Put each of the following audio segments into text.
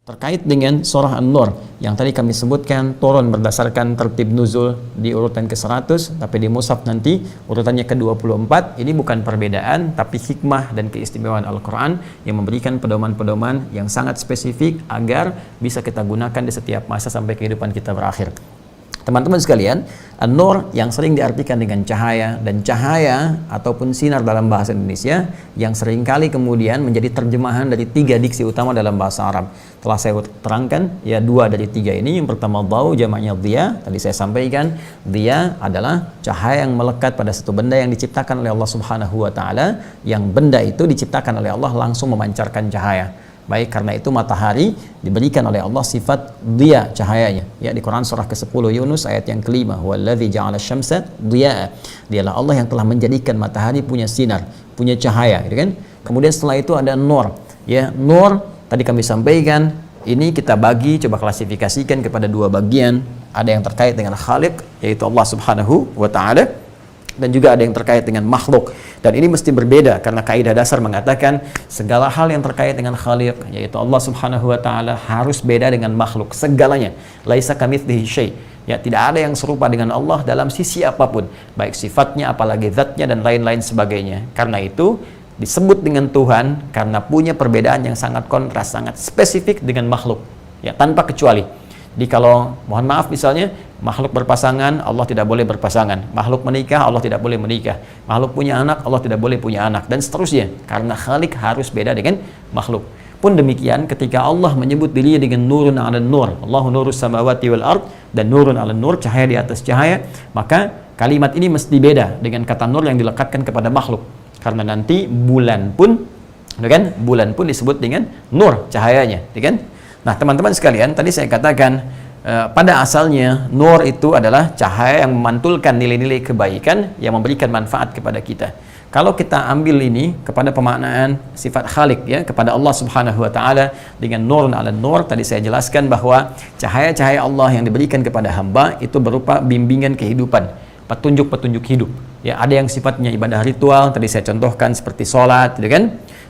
Terkait dengan surah An-Nur yang tadi kami sebutkan turun berdasarkan tertib nuzul di urutan ke-100, tapi di mushaf nanti urutannya ke-24. Ini bukan perbedaan, tapi hikmah dan keistimewaan Al-Quran yang memberikan pedoman-pedoman yang sangat spesifik agar bisa kita gunakan di setiap masa sampai kehidupan kita berakhir. Teman-teman sekalian, An-Nur yang sering diartikan dengan cahaya, dan cahaya ataupun sinar dalam bahasa Indonesia yang seringkali kemudian menjadi terjemahan dari 3 diksi utama dalam bahasa Arab. Telah saya terangkan ya 2 dari 3 ini. Yang pertama dau, jamaknya dhiya. Tadi saya sampaikan dhiya adalah cahaya yang melekat pada satu benda yang diciptakan oleh Allah Subhanahu wa taala, yang benda itu diciptakan oleh Allah langsung memancarkan cahaya. Baik, karena itu matahari diberikan oleh Allah sifat dhiya, cahayanya. Ya, di Quran surah ke-10 Yunus ayat yang ke-5, huwallazi ja'ala syamsa dhiya. Dialah Allah yang telah menjadikan matahari punya sinar, punya cahaya, gitu kan? Kemudian setelah itu ada nur. Ya, nur tadi kami sampaikan, ini kita bagi, coba klasifikasikan kepada 2 bagian. Ada yang terkait dengan Khaliq, yaitu Allah Subhanahu wa taala, dan juga ada yang terkait dengan makhluk. Dan ini mesti berbeda karena kaidah dasar mengatakan segala hal yang terkait dengan Khaliq, yaitu Allah Subhanahu wa taala, harus beda dengan makhluk segalanya. Laisa kamitslihi syai'. Ya, tidak ada yang serupa dengan Allah dalam sisi apapun, baik sifatnya apalagi zatnya dan lain-lain sebagainya. Karena itu disebut dengan Tuhan karena punya perbedaan yang sangat kontras, sangat spesifik dengan makhluk. Ya, tanpa kecuali. Jadi kalau mohon maaf misalnya makhluk berpasangan, Allah tidak boleh berpasangan. Makhluk menikah, Allah tidak boleh menikah. Makhluk punya anak, Allah tidak boleh punya anak, dan seterusnya. Karena Khalik harus beda dengan makhluk. Pun demikian ketika Allah menyebut dirinya dengan nurun 'ala nur, Allahu nurus samawati wal ard, dan nurun 'ala nur, cahaya di atas cahaya, maka kalimat ini mesti beda dengan kata nur yang dilekatkan kepada makhluk. Karena nanti bulan pun, kan? Bulan pun disebut dengan nur, cahayanya, kan? Nah, teman-teman sekalian, tadi saya katakan pada asalnya nur itu adalah cahaya yang memantulkan nilai-nilai kebaikan yang memberikan manfaat kepada kita. Kalau kita ambil ini kepada pemaknaan sifat Khaliq, ya, kepada Allah Subhanahu wa taala dengan nurun 'ala nur, tadi saya jelaskan bahwa cahaya-cahaya Allah yang diberikan kepada hamba itu berupa bimbingan kehidupan, petunjuk-petunjuk hidup. Ya, ada yang sifatnya ibadah ritual, tadi saya contohkan seperti sholat, gitu kan?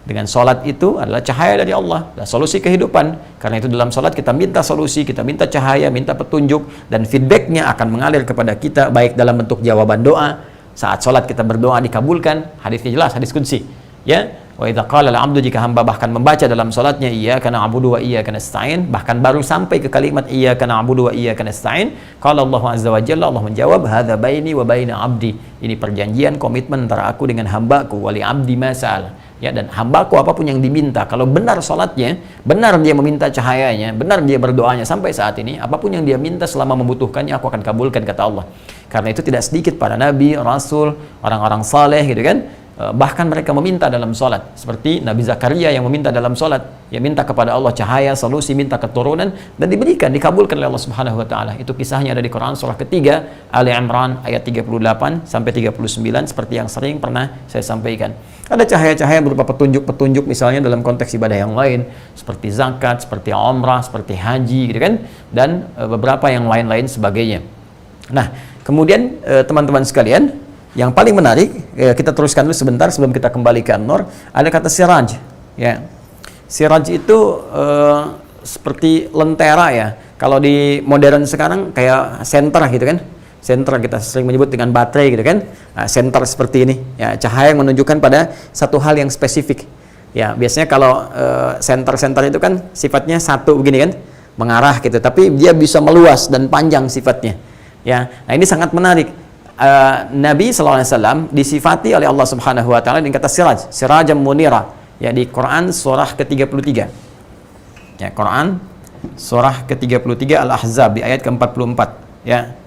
Dengan sholat itu adalah cahaya dari Allah, dan solusi kehidupan. Karena itu dalam sholat kita minta solusi, kita minta cahaya, minta petunjuk, dan feedbacknya akan mengalir kepada kita, baik dalam bentuk jawaban doa. Saat sholat kita berdoa dikabulkan, hadisnya jelas, hadis qudsi. Ya, wa idza qala al-'abdu, jika hamba bahkan membaca dalam sholatnya iyyaka na'budu wa iyyaka nasta'in, bahkan baru sampai ke kalimat iyyaka na'budu wa iyyaka nasta'in, qala Allah azza wa jalla, Allah menjawab, hadza baini wa baina 'abdi. Ini perjanjian, komitmen antara aku dengan hambaku, wali 'abdi ma sa'al. Ya, dan hambaku apapun yang diminta, kalau benar sholatnya, benar dia meminta cahayanya, benar dia berdoanya sampai saat ini, apapun yang dia minta selama membutuhkannya, aku akan kabulkan, kata Allah. Karena itu tidak sedikit para nabi, rasul, orang-orang saleh, gitu kan, bahkan mereka meminta dalam sholat, seperti Nabi Zakaria yang meminta dalam sholat, ya, minta kepada Allah cahaya, solusi, minta keturunan, dan diberikan, dikabulkan oleh Allah Subhanahu wa taala. Itu kisahnya ada di Quran surah ketiga Ali Imran ayat 38 sampai 39, seperti yang sering pernah saya sampaikan. Ada cahaya-cahaya berupa petunjuk-petunjuk misalnya dalam konteks ibadah yang lain, seperti zakat, seperti umrah, seperti haji, gitu kan, dan beberapa yang lain-lain sebagainya. Nah, kemudian teman-teman sekalian, yang paling menarik, kita teruskan dulu sebentar sebelum kita kembali ke An-Nur, ada kata siraj. Ya, siraj itu seperti lentera, ya. Kalau di modern sekarang kayak senter, gitu kan. Senter kita sering menyebut dengan baterai, gitu kan. Nah, senter seperti ini, ya, cahaya yang menunjukkan pada satu hal yang spesifik. Ya, biasanya kalau senter-senter itu kan sifatnya satu begini kan, mengarah gitu, tapi dia bisa meluas dan panjang sifatnya. Ya, nah ini sangat menarik. Nabi SAW disifati oleh Allah Subhanahu wa taala dengan kata siraj, sirajam munira, ya, di Quran surah ke-33. Ya, Quran surah ke-33 Al-Ahzab di ayat ke-44, ya.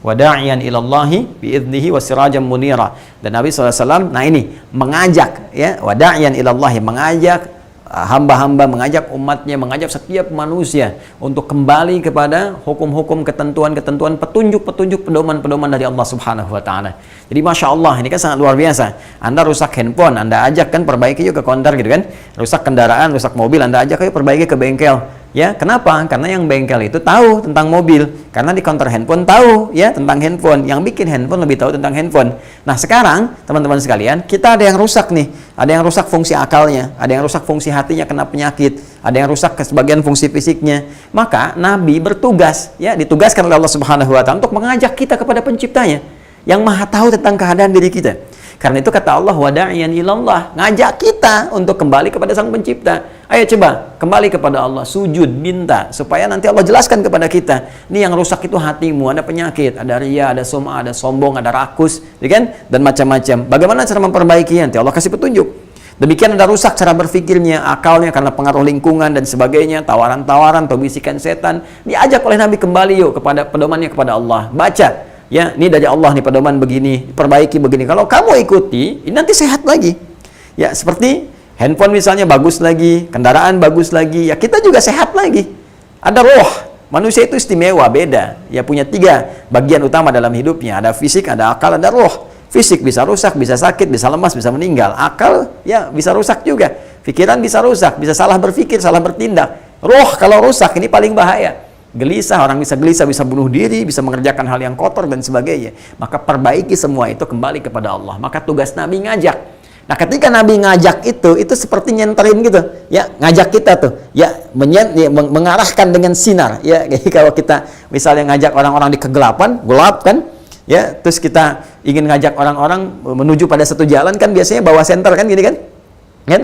Wada'iyan ilallahi bi'idnihi wa sirajam munira. Dan Nabi SAW, nah ini mengajak, ya, wada'iyan ilallahi, mengajak hamba-hamba, mengajak umatnya, mengajak setiap manusia untuk kembali kepada hukum-hukum, ketentuan-ketentuan, petunjuk-petunjuk, pedoman-pedoman dari Allah Subhanahu wa taala. Jadi Masya Allah, ini kan sangat luar biasa. Anda rusak handphone, Anda ajak kan perbaiki yuk ke konter, gitu kan. Rusak kendaraan, rusak mobil, Anda ajak yuk perbaiki ke bengkel. Ya, kenapa? Karena yang bengkel itu tahu tentang mobil. Karena di counter handphone tahu ya tentang handphone. Yang bikin handphone lebih tahu tentang handphone. Nah, sekarang teman-teman sekalian, kita ada yang rusak nih. Ada yang rusak fungsi akalnya, ada yang rusak fungsi hatinya kena penyakit, ada yang rusak ke sebagian fungsi fisiknya. Maka Nabi bertugas, ya, ditugaskan oleh Allah Subhanahu wa taala untuk mengajak kita kepada penciptanya yang Maha tahu tentang keadaan diri kita. Karena itu kata Allah, wada'iyan ilallah, ngajak kita untuk kembali kepada Sang Pencipta. Ayo coba kembali kepada Allah, sujud, minta supaya nanti Allah jelaskan kepada kita. Ini yang rusak itu hatimu, ada penyakit, ada riya, ada sum'ah, ada sombong, ada rakus, ya kan? Dan macam-macam. Bagaimana cara memperbaikinya? Nanti Allah kasih petunjuk. Demikian ada rusak cara berpikirnya, akalnya karena pengaruh lingkungan dan sebagainya, tawaran-tawaran atau bisikan setan. Diajak oleh Nabi kembali yuk kepada pedomannya kepada Allah. Baca. Ya, ini dari Allah nih pedoman begini, perbaiki begini. Kalau kamu ikuti, ini nanti sehat lagi. Ya, seperti handphone misalnya bagus lagi, kendaraan bagus lagi, ya kita juga sehat lagi. Ada roh. Manusia itu istimewa, beda. Ya punya 3 bagian utama dalam hidupnya. Ada fisik, ada akal, ada roh. Fisik bisa rusak, bisa sakit, bisa lemas, bisa meninggal. Akal ya bisa rusak juga. Pikiran bisa rusak, bisa salah berpikir, salah bertindak. Roh kalau rusak ini paling bahaya. Gelisah, orang bisa gelisah, bisa bunuh diri, bisa mengerjakan hal yang kotor dan sebagainya. Maka perbaiki semua itu kembali kepada Allah. Maka tugas Nabi ngajak. Nah, ketika Nabi ngajak itu seperti nyenterin gitu, ya, ngajak kita tuh, ya, mengarahkan dengan sinar, ya. Jadi kalau kita misalnya ngajak orang-orang di kegelapan, gelap kan, ya, terus kita ingin ngajak orang-orang menuju pada satu jalan kan biasanya bawa senter kan gini kan?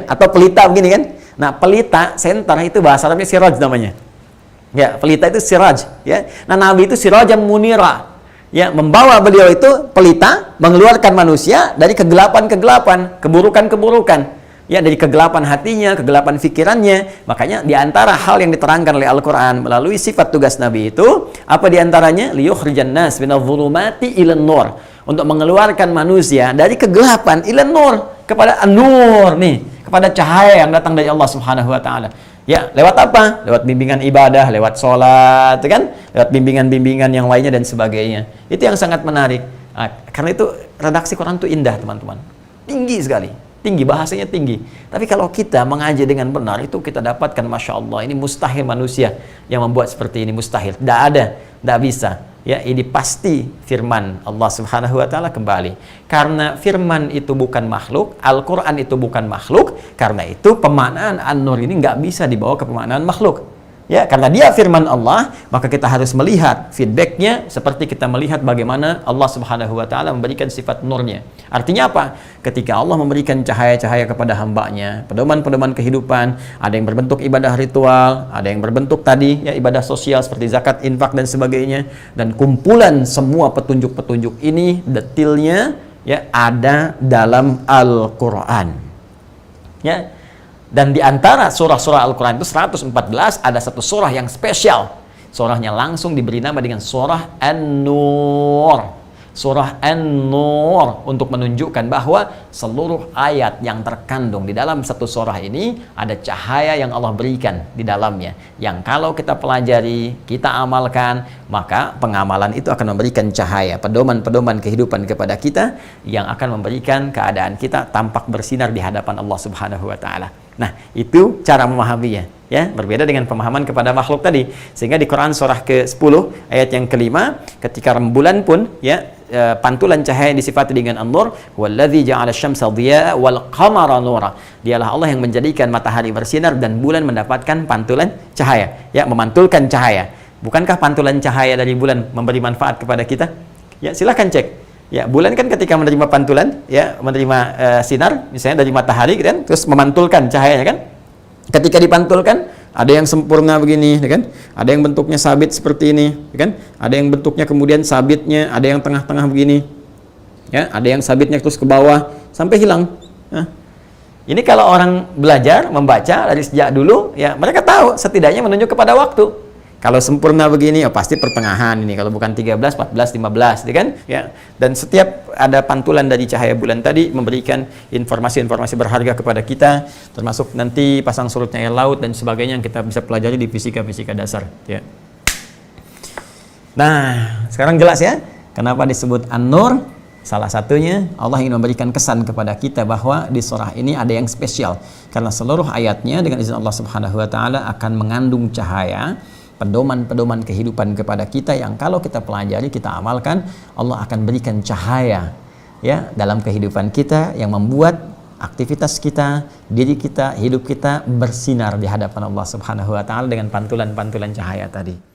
Atau pelita begini kan? Nah, pelita, senter itu bahasa Arabnya siraj namanya. Ya, pelita itu siraj, ya. Nah, Nabi itu sirajan munira. Ya, membawa beliau itu pelita mengeluarkan manusia dari kegelapan-kegelapan, keburukan-keburukan. Ya, dari kegelapan hatinya, kegelapan pikirannya. Makanya di antara hal yang diterangkan oleh Al-Qur'an melalui sifat tugas Nabi itu, apa di antaranya? Liyukhrijan nas minadh-dhulumati ilan nur. Untuk mengeluarkan manusia dari kegelapan ilan nur kepada an-nur nih, kepada cahaya yang datang dari Allah Subhanahu wa taala. Ya, lewat apa? Lewat bimbingan ibadah, lewat sholat, kan? Lewat bimbingan-bimbingan yang lainnya dan sebagainya. Itu yang sangat menarik. Nah, karena itu redaksi Quran itu indah, teman-teman. Tinggi sekali. Tinggi, bahasanya tinggi. Tapi kalau kita mengaji dengan benar, itu kita dapatkan, Masya Allah, ini mustahil manusia yang membuat seperti ini, mustahil. Tidak ada, tidak bisa. Ya, ini pasti firman Allah Subhanahu wa taala kembali. Karena firman itu bukan makhluk, Al-Qur'an itu bukan makhluk, karena itu pemaknaan An-Nur ini nggak bisa dibawa ke pemaknaan makhluk. Ya, karena dia firman Allah, maka kita harus melihat feedbacknya seperti kita melihat bagaimana Allah Subhanahu wa taala memberikan sifat nurnya. Artinya apa? Ketika Allah memberikan cahaya-cahaya kepada hambanya, pedoman-pedoman kehidupan, ada yang berbentuk ibadah ritual, ada yang berbentuk tadi ya ibadah sosial seperti zakat, infak dan sebagainya, dan kumpulan semua petunjuk-petunjuk ini detailnya ya ada dalam Al-Qur'an. Ya. Dan di antara surah-surah Al-Quran itu 114 ada satu surah yang spesial. Surahnya langsung diberi nama dengan surah An-Nur. Surah An-Nur untuk menunjukkan bahwa seluruh ayat yang terkandung di dalam satu surah ini ada cahaya yang Allah berikan di dalamnya. Yang kalau kita pelajari, kita amalkan, maka pengamalan itu akan memberikan cahaya, pedoman-pedoman kehidupan kepada kita yang akan memberikan keadaan kita tampak bersinar di hadapan Allah Subhanahu wa taala. Nah, itu cara memahaminya, ya, berbeda dengan pemahaman kepada makhluk tadi. Sehingga di Quran surah ke-10 ayat yang kelima, ketika rembulan pun ya pantulan cahaya yang disifati dengan an-nur, wallazi ja'ala asy-syamsa dhiya'an wal qamara nura. Dialah Allah yang menjadikan matahari bersinar dan bulan mendapatkan pantulan cahaya, ya, memantulkan cahaya. Bukankah pantulan cahaya dari bulan memberi manfaat kepada kita? Ya, silakan cek. Ya, bulan kan ketika menerima pantulan, ya, menerima sinar, misalnya dari matahari, kan, terus memantulkan cahayanya, kan? Ketika dipantulkan, ada yang sempurna begini, kan? Ada yang bentuknya sabit seperti ini, kan? Ada yang bentuknya kemudian sabitnya, ada yang tengah-tengah begini, ya, ada yang sabitnya terus ke bawah sampai hilang. Nah, ini kalau orang belajar membaca dari sejak dulu, ya, mereka tahu setidaknya menunjuk kepada waktu. Kalau sempurna begini, oh pasti pertengahan ini. Kalau bukan 13, 14, 15, kan? Ya. Dan setiap ada pantulan dari cahaya bulan tadi memberikan informasi-informasi berharga kepada kita, termasuk nanti pasang surutnya air laut dan sebagainya yang kita bisa pelajari di fisika-fisika dasar. Ya. Nah, sekarang jelas ya, kenapa disebut An-Nur? Salah satunya Allah ingin memberikan kesan kepada kita bahwa di surah ini ada yang spesial karena seluruh ayatnya dengan izin Allah Subhanahu wa taala akan mengandung cahaya, pedoman-pedoman kehidupan kepada kita yang kalau kita pelajari, kita amalkan, Allah akan berikan cahaya ya dalam kehidupan kita yang membuat aktivitas kita, diri kita, hidup kita bersinar di hadapan Allah Subhanahu wa taala dengan pantulan-pantulan cahaya tadi.